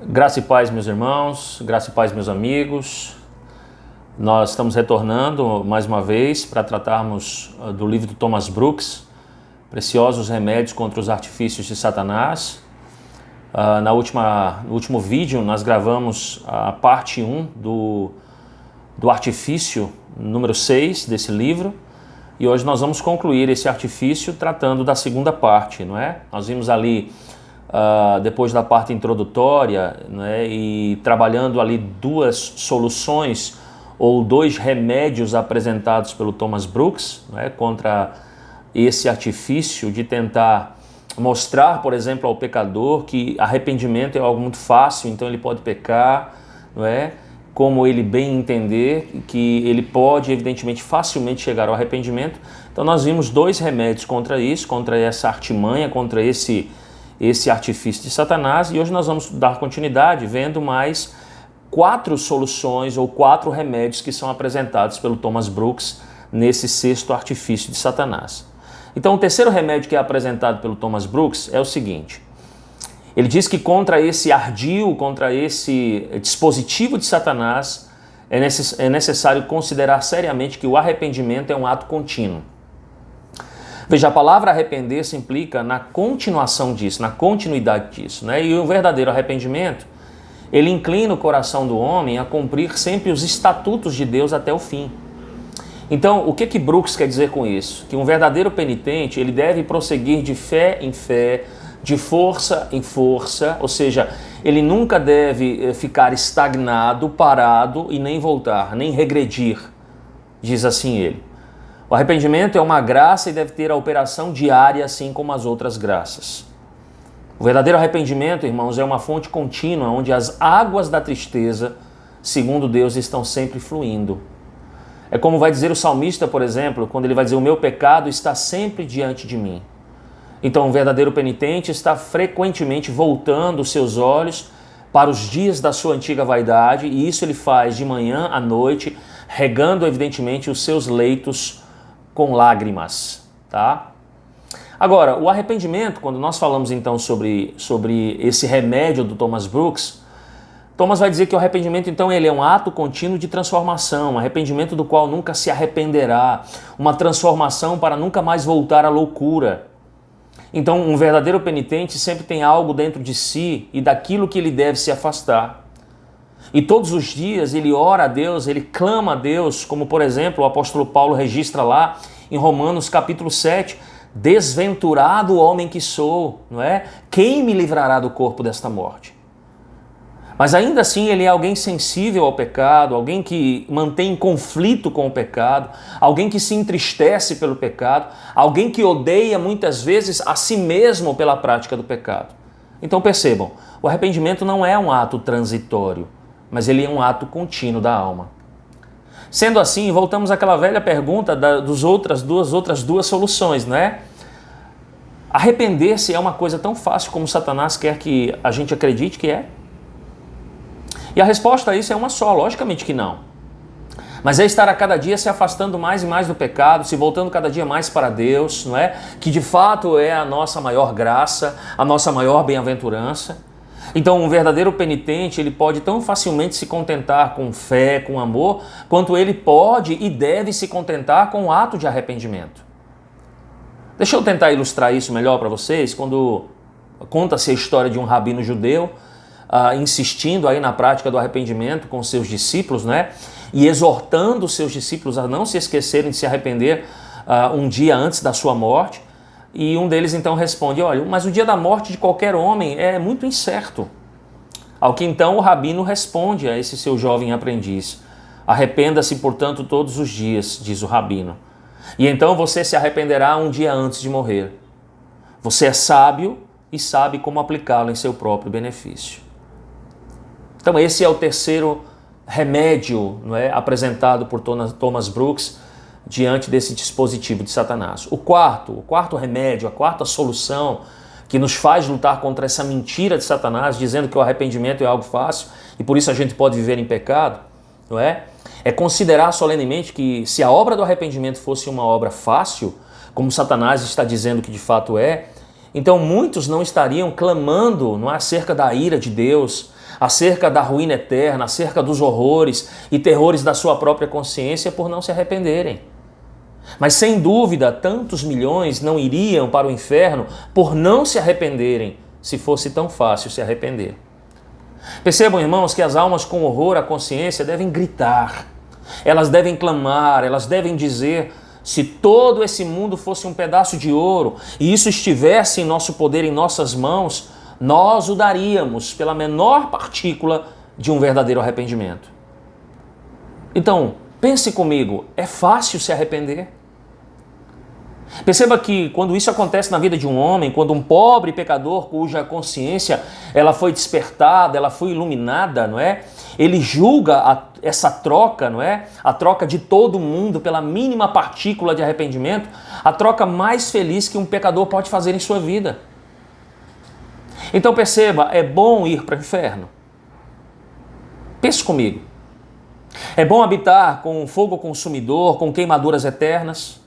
Graça e paz, meus irmãos, graça e paz, meus amigos. Nós estamos retornando mais uma vez para tratarmos do livro do Thomas Brooks, Preciosos Remédios contra os Artifícios de Satanás. No último vídeo nós gravamos a parte 1 do artifício número 6 desse livro, e hoje nós vamos concluir esse artifício tratando da segunda parte, não é? Nós vimos ali, depois da parte introdutória, né, e trabalhando ali duas soluções ou dois remédios apresentados pelo Thomas Brooks, né, contra esse artifício de tentar mostrar, por exemplo, ao pecador que arrependimento é algo muito fácil, então ele pode pecar, não é? Como ele bem entender, que ele pode, evidentemente, facilmente chegar ao arrependimento. Então nós vimos dois remédios contra isso, contra essa artimanha, contra esse artifício de Satanás, e hoje nós vamos dar continuidade vendo mais 4 soluções ou 4 remédios que são apresentados pelo Thomas Brooks nesse sexto artifício de Satanás. Então o terceiro remédio que é apresentado pelo Thomas Brooks é o seguinte: ele diz que contra esse ardil, contra esse dispositivo de Satanás, é necessário considerar seriamente que o arrependimento é um ato contínuo. Veja, a palavra arrepender-se implica na continuação disso, na continuidade disso, né? E o verdadeiro arrependimento, ele inclina o coração do homem a cumprir sempre os estatutos de Deus até o fim. Então, o que Brooks quer dizer com isso? Que um verdadeiro penitente, ele deve prosseguir de fé em fé, de força em força, ou seja, ele nunca deve ficar estagnado, parado e nem voltar, nem regredir, diz assim ele. O arrependimento é uma graça e deve ter a operação diária, assim como as outras graças. O verdadeiro arrependimento, irmãos, é uma fonte contínua, onde as águas da tristeza, segundo Deus, estão sempre fluindo. É como vai dizer o salmista, por exemplo, quando ele vai dizer: o meu pecado está sempre diante de mim. Então, um verdadeiro penitente está frequentemente voltando os seus olhos para os dias da sua antiga vaidade, e isso ele faz de manhã à noite, regando, evidentemente, os seus leitos com lágrimas, tá? Agora, o arrependimento, quando nós falamos então sobre esse remédio do Thomas Brooks, Thomas vai dizer que o arrependimento, então, ele é um ato contínuo de transformação, um arrependimento do qual nunca se arrependerá, uma transformação para nunca mais voltar à loucura. Então, um verdadeiro penitente sempre tem algo dentro de si e daquilo que ele deve se afastar. E todos os dias ele ora a Deus, ele clama a Deus, como por exemplo o apóstolo Paulo registra lá em Romanos capítulo 7, desventurado homem que sou, não é? Quem me livrará do corpo desta morte? Mas ainda assim ele é alguém sensível ao pecado, alguém que mantém conflito com o pecado, alguém que se entristece pelo pecado, alguém que odeia muitas vezes a si mesmo pela prática do pecado. Então percebam, o arrependimento não é um ato transitório, mas ele é um ato contínuo da alma. Sendo assim, voltamos àquela velha pergunta das outras duas soluções, não é? Arrepender-se é uma coisa tão fácil como Satanás quer que a gente acredite que é? E a resposta a isso é uma só, logicamente que não. Mas é estar a cada dia se afastando mais e mais do pecado, se voltando cada dia mais para Deus, não é? Que de fato é a nossa maior graça, a nossa maior bem-aventurança. Então, um verdadeiro penitente, ele pode tão facilmente se contentar com fé, com amor, quanto ele pode e deve se contentar com o ato de arrependimento. Deixa eu tentar ilustrar isso melhor para vocês, quando conta-se a história de um rabino judeu, insistindo aí na prática do arrependimento com seus discípulos, né? E exortando os seus discípulos a não se esquecerem de se arrepender um dia antes da sua morte. E um deles então responde: olha, mas o dia da morte de qualquer homem é muito incerto. Ao que então o rabino responde a esse seu jovem aprendiz: arrependa-se, portanto, todos os dias, diz o rabino. E então você se arrependerá um dia antes de morrer. Você é sábio e sabe como aplicá-lo em seu próprio benefício. Então esse é o terceiro remédio, não é, apresentado por Thomas Brooks diante desse dispositivo de Satanás. O quarto remédio, a quarta solução que nos faz lutar contra essa mentira de Satanás, dizendo que o arrependimento é algo fácil e por isso a gente pode viver em pecado, não é? É considerar solenemente que se a obra do arrependimento fosse uma obra fácil, como Satanás está dizendo que de fato é, então muitos não estariam clamando, não é, acerca da ira de Deus, acerca da ruína eterna, acerca dos horrores e terrores da sua própria consciência por não se arrependerem. Mas sem dúvida, tantos milhões não iriam para o inferno por não se arrependerem, se fosse tão fácil se arrepender. Percebam, irmãos, que as almas com horror à consciência devem gritar, elas devem clamar, elas devem dizer: se todo esse mundo fosse um pedaço de ouro e isso estivesse em nosso poder, em nossas mãos, nós o daríamos pela menor partícula de um verdadeiro arrependimento. Então, pense comigo, é fácil se arrepender? Perceba que quando isso acontece na vida de um homem, quando um pobre pecador cuja consciência ela foi despertada, ela foi iluminada, não é? Ele julga essa troca, não é? A troca de todo mundo pela mínima partícula de arrependimento, a troca mais feliz que um pecador pode fazer em sua vida. Então perceba, é bom ir para o inferno. Pense comigo. É bom habitar com fogo consumidor, com queimaduras eternas.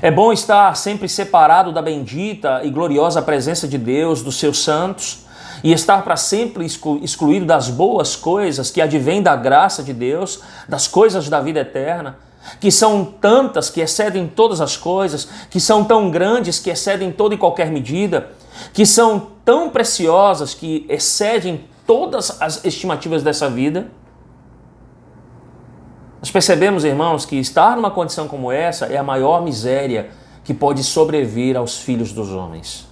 É bom estar sempre separado da bendita e gloriosa presença de Deus, dos seus santos, e estar para sempre excluído das boas coisas que advêm da graça de Deus, das coisas da vida eterna, que são tantas que excedem todas as coisas, que são tão grandes que excedem toda e qualquer medida, que são tão preciosas que excedem todas as estimativas dessa vida. Nós percebemos, irmãos, que estar numa condição como essa é a maior miséria que pode sobrevir aos filhos dos homens.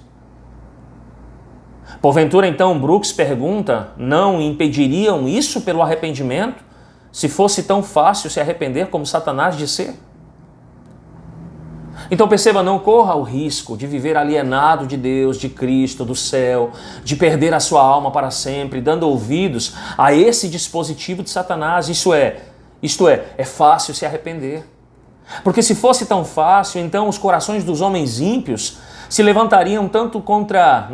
Porventura, então, Brooks pergunta, não impediriam isso pelo arrependimento, se fosse tão fácil se arrepender como Satanás diz ser? Então perceba, não corra o risco de viver alienado de Deus, de Cristo, do céu, de perder a sua alma para sempre, dando ouvidos a esse dispositivo de Satanás. Isto é fácil se arrepender. Porque se fosse tão fácil, então os corações dos homens ímpios se levantariam tanto contra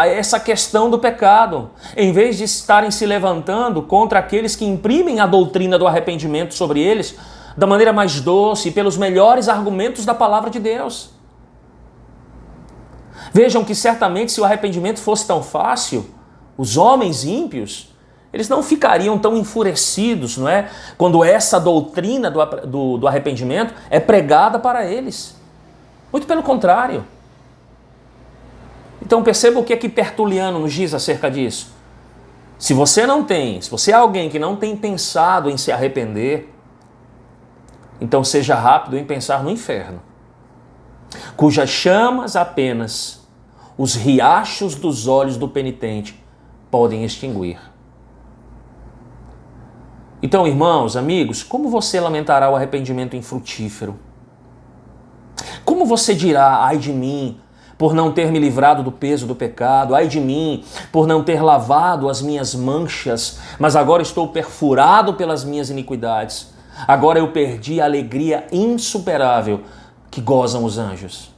essa questão do pecado, em vez de estarem se levantando contra aqueles que imprimem a doutrina do arrependimento sobre eles da maneira mais doce e pelos melhores argumentos da palavra de Deus. Vejam que certamente se o arrependimento fosse tão fácil, os homens ímpios, eles não ficariam tão enfurecidos, não é? Quando essa doutrina do arrependimento é pregada para eles. Muito pelo contrário. Então perceba o que é que Tertuliano nos diz acerca disso. Se você é alguém que não tem pensado em se arrepender, então seja rápido em pensar no inferno, cujas chamas apenas os riachos dos olhos do penitente podem extinguir. Então, irmãos, amigos, como você lamentará o arrependimento infrutífero? Como você dirá, ai de mim, por não ter me livrado do peso do pecado, ai de mim, por não ter lavado as minhas manchas, mas agora estou perfurado pelas minhas iniquidades. Agora eu perdi a alegria insuperável que gozam os anjos.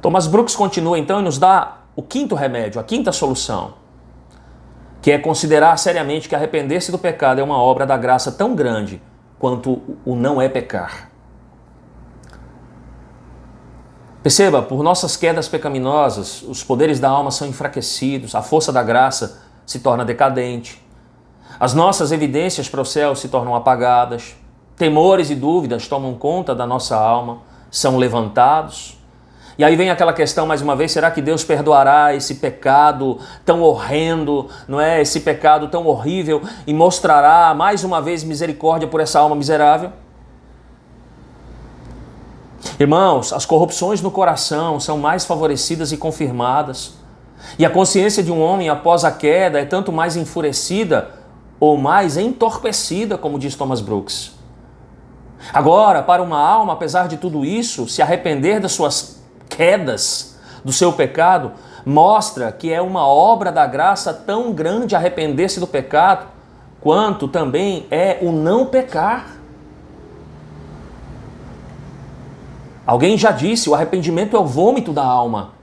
Thomas Brooks continua então e nos dá o quinto remédio, a quinta solução, que é considerar seriamente que arrepender-se do pecado é uma obra da graça tão grande quanto o não é pecar. Perceba, por nossas quedas pecaminosas, os poderes da alma são enfraquecidos, a força da graça se torna decadente, as nossas evidências para o céu se tornam apagadas, temores e dúvidas tomam conta da nossa alma, são levantados. E aí vem aquela questão mais uma vez, será que Deus perdoará esse pecado tão horrendo, não é? Esse pecado tão horrível e mostrará mais uma vez misericórdia por essa alma miserável? Irmãos, as corrupções no coração são mais favorecidas e confirmadas. E a consciência de um homem após a queda é tanto mais enfurecida ou mais entorpecida, como diz Thomas Brooks. Agora, para uma alma, apesar de tudo isso, se arrepender das suas quedas, do seu pecado, mostra que é uma obra da graça tão grande arrepender-se do pecado, quanto também é o não pecar. Alguém já disse, o arrependimento é o vômito da alma.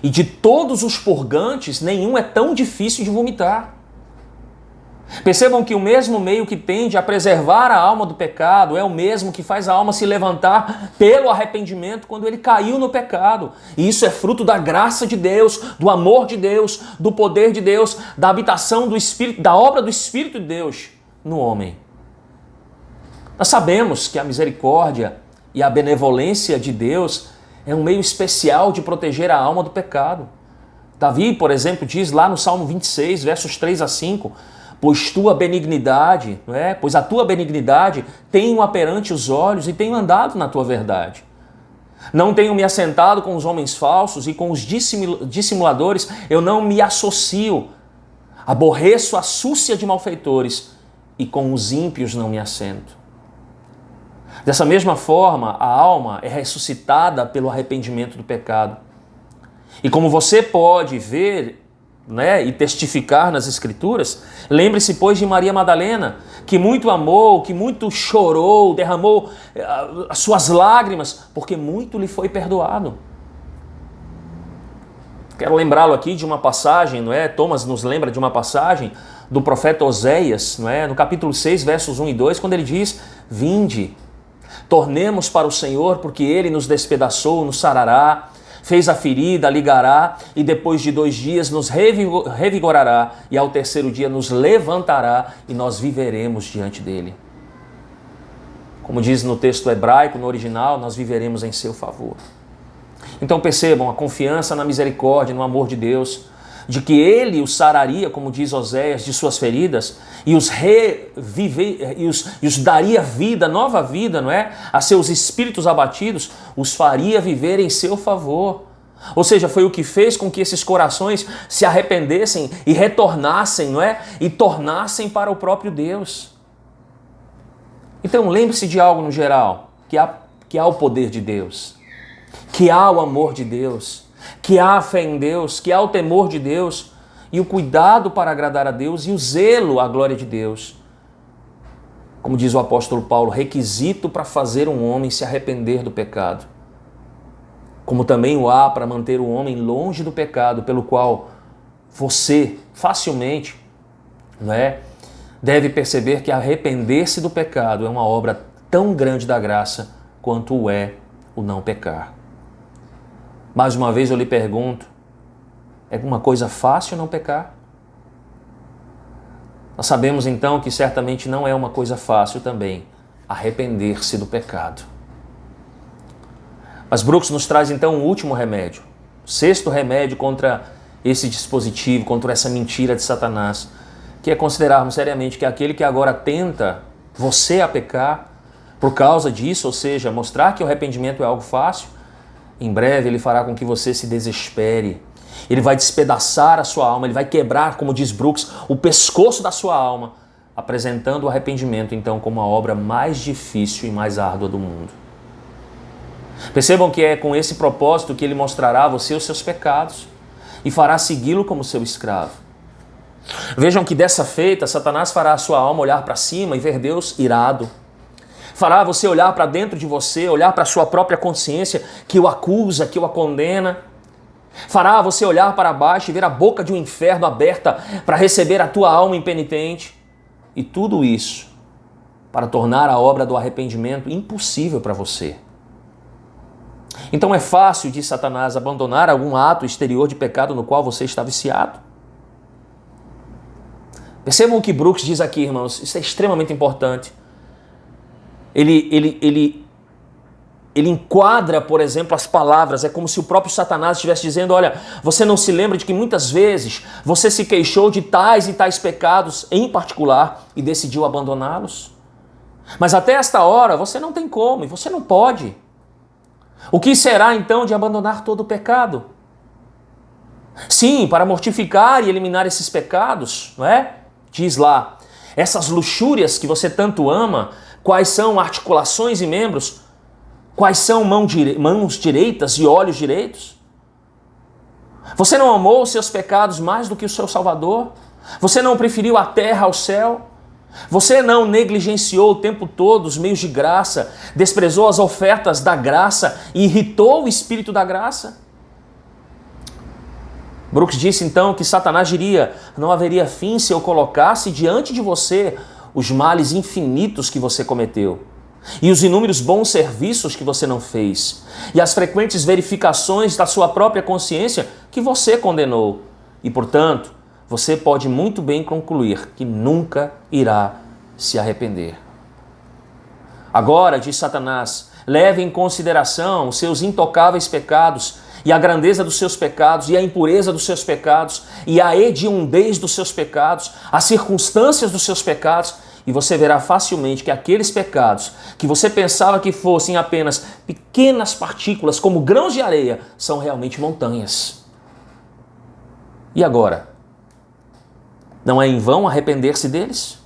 E de todos os purgantes, nenhum é tão difícil de vomitar. Percebam que o mesmo meio que tende a preservar a alma do pecado é o mesmo que faz a alma se levantar pelo arrependimento quando ele caiu no pecado. E isso é fruto da graça de Deus, do amor de Deus, do poder de Deus, da habitação do Espírito, da obra do Espírito de Deus no homem. Nós sabemos que a misericórdia e a benevolência de Deus é um meio especial de proteger a alma do pecado. Davi, por exemplo, diz lá no Salmo 26, versos 3 a 5, pois a tua benignidade tenho perante os olhos e tenho andado na tua verdade. Não tenho me assentado com os homens falsos e com os dissimuladores, eu não me associo. Aborreço a súcia de malfeitores e com os ímpios não me assento. Dessa mesma forma, a alma é ressuscitada pelo arrependimento do pecado. E como você pode ver, e testificar nas Escrituras, lembre-se, pois, de Maria Madalena, que muito amou, que muito chorou, derramou as suas lágrimas, porque muito lhe foi perdoado. Quero lembrá-lo aqui de uma passagem, Thomas nos lembra de uma passagem do profeta Oséias, no capítulo 6, versos 1 e 2, quando ele diz, vinde, tornemos para o Senhor, porque Ele nos despedaçou, nos sarará, fez a ferida, ligará, e depois de 2 dias nos revigorará, e ao 3º dia nos levantará, e nós viveremos diante dele. Como diz no texto hebraico, no original, nós viveremos em seu favor. Então percebam a confiança na misericórdia, no amor de Deus, de que Ele os sararia, como diz Oséias, de suas feridas, e os daria vida, nova vida, a seus espíritos abatidos, os faria viver em seu favor. Ou seja, foi o que fez com que esses corações se arrependessem e retornassem, e tornassem para o próprio Deus. Então lembre-se de algo no geral, que há o poder de Deus, que há o amor de Deus, que há a fé em Deus, que há o temor de Deus e o cuidado para agradar a Deus e o zelo à glória de Deus. Como diz o apóstolo Paulo, requisito para fazer um homem se arrepender do pecado. Como também o há para manter o homem longe do pecado, pelo qual você facilmente deve perceber que arrepender-se do pecado é uma obra tão grande da graça quanto o é o não pecar. Mais uma vez eu lhe pergunto, é uma coisa fácil não pecar? Nós sabemos então que certamente não é uma coisa fácil também arrepender-se do pecado. Mas Brooks nos traz então um último remédio, o 6º remédio contra esse dispositivo, contra essa mentira de Satanás, que é considerarmos seriamente que aquele que agora tenta você a pecar por causa disso, ou seja, mostrar que o arrependimento é algo fácil, em breve ele fará com que você se desespere. Ele vai despedaçar a sua alma, ele vai quebrar, como diz Brooks, o pescoço da sua alma, apresentando o arrependimento então como a obra mais difícil e mais árdua do mundo. Percebam que é com esse propósito que ele mostrará a você os seus pecados e fará segui-lo como seu escravo. Vejam que dessa feita, Satanás fará a sua alma olhar para cima e ver Deus irado. Fará você olhar para dentro de você, olhar para a sua própria consciência que o acusa, que o condena. Fará você olhar para baixo e ver a boca de um inferno aberta para receber a tua alma impenitente. E tudo isso para tornar a obra do arrependimento impossível para você. Então é fácil, diz Satanás, abandonar algum ato exterior de pecado no qual você está viciado? Percebam o que Brooks diz aqui, irmãos, isso é extremamente importante. Ele enquadra, por exemplo, as palavras, é como se o próprio Satanás estivesse dizendo, olha, você não se lembra de que muitas vezes você se queixou de tais e tais pecados em particular e decidiu abandoná-los? Mas até esta hora você não tem como e você não pode. O que será então de abandonar todo o pecado? Sim, para mortificar e eliminar esses pecados, não é? Diz lá, essas luxúrias que você tanto ama, quais são articulações e membros? Quais são mãos direitas e olhos direitos? Você não amou os seus pecados mais do que o seu Salvador? Você não preferiu a terra ao céu? Você não negligenciou o tempo todo os meios de graça, desprezou as ofertas da graça e irritou o Espírito da graça? Brooks disse então que Satanás diria: não haveria fim se eu colocasse diante de você os males infinitos que você cometeu, e os inúmeros bons serviços que você não fez, e as frequentes verificações da sua própria consciência que você condenou. E, portanto, você pode muito bem concluir que nunca irá se arrepender. Agora, diz Satanás, leve em consideração os seus intocáveis pecados, e a grandeza dos seus pecados, e a impureza dos seus pecados, e a hediondez dos seus pecados, as circunstâncias dos seus pecados, e você verá facilmente que aqueles pecados que você pensava que fossem apenas pequenas partículas, como grãos de areia, são realmente montanhas. E agora? Não é em vão arrepender-se deles?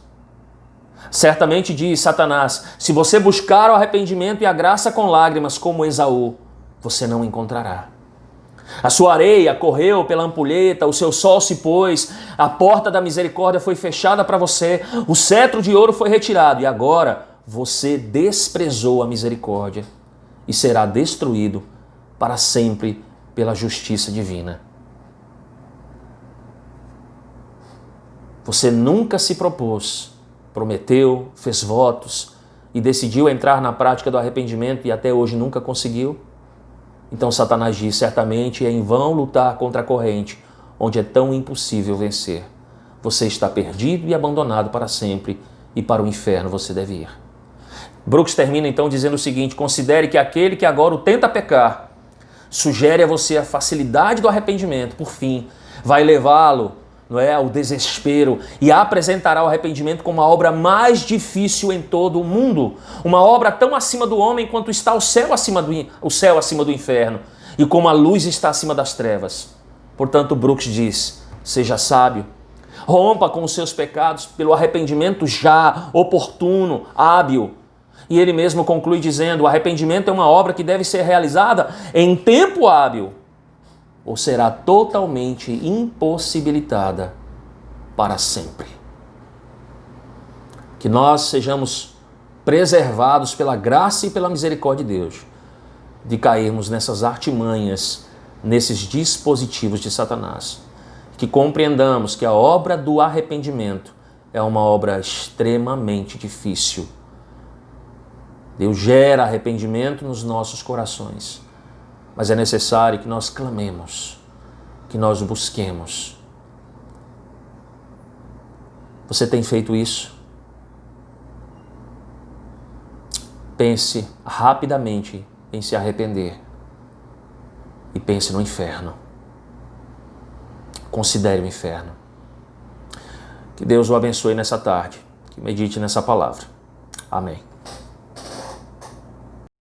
Certamente, diz Satanás, se você buscar o arrependimento e a graça com lágrimas, como Esaú, você não encontrará. A sua areia correu pela ampulheta, o seu sol se pôs, a porta da misericórdia foi fechada para você, o cetro de ouro foi retirado e agora você desprezou a misericórdia e será destruído para sempre pela justiça divina. Você nunca se propôs, prometeu, fez votos e decidiu entrar na prática do arrependimento e até hoje nunca conseguiu? Então Satanás diz, certamente é em vão lutar contra a corrente, onde é tão impossível vencer. Você está perdido e abandonado para sempre, e para o inferno você deve ir. Brooks termina então dizendo o seguinte: considere que aquele que agora o tenta pecar, sugere a você a facilidade do arrependimento, por fim, vai levá-lo, não é, ao desespero e apresentará o arrependimento como a obra mais difícil em todo o mundo. Uma obra tão acima do homem quanto está o céu acima do inferno e como a luz está acima das trevas. Portanto, Brooks diz, seja sábio, rompa com os seus pecados pelo arrependimento já, oportuno, hábil. E ele mesmo conclui dizendo, o arrependimento é uma obra que deve ser realizada em tempo hábil, ou será totalmente impossibilitada para sempre. Que nós sejamos preservados pela graça e pela misericórdia de Deus, de cairmos nessas artimanhas, nesses dispositivos de Satanás. Que compreendamos que a obra do arrependimento é uma obra extremamente difícil. Deus gera arrependimento nos nossos corações. Mas é necessário que nós clamemos, que nós busquemos. Você tem feito isso? Pense rapidamente em se arrepender e pense no inferno. Considere o inferno. Que Deus o abençoe nessa tarde, que medite nessa palavra. Amém.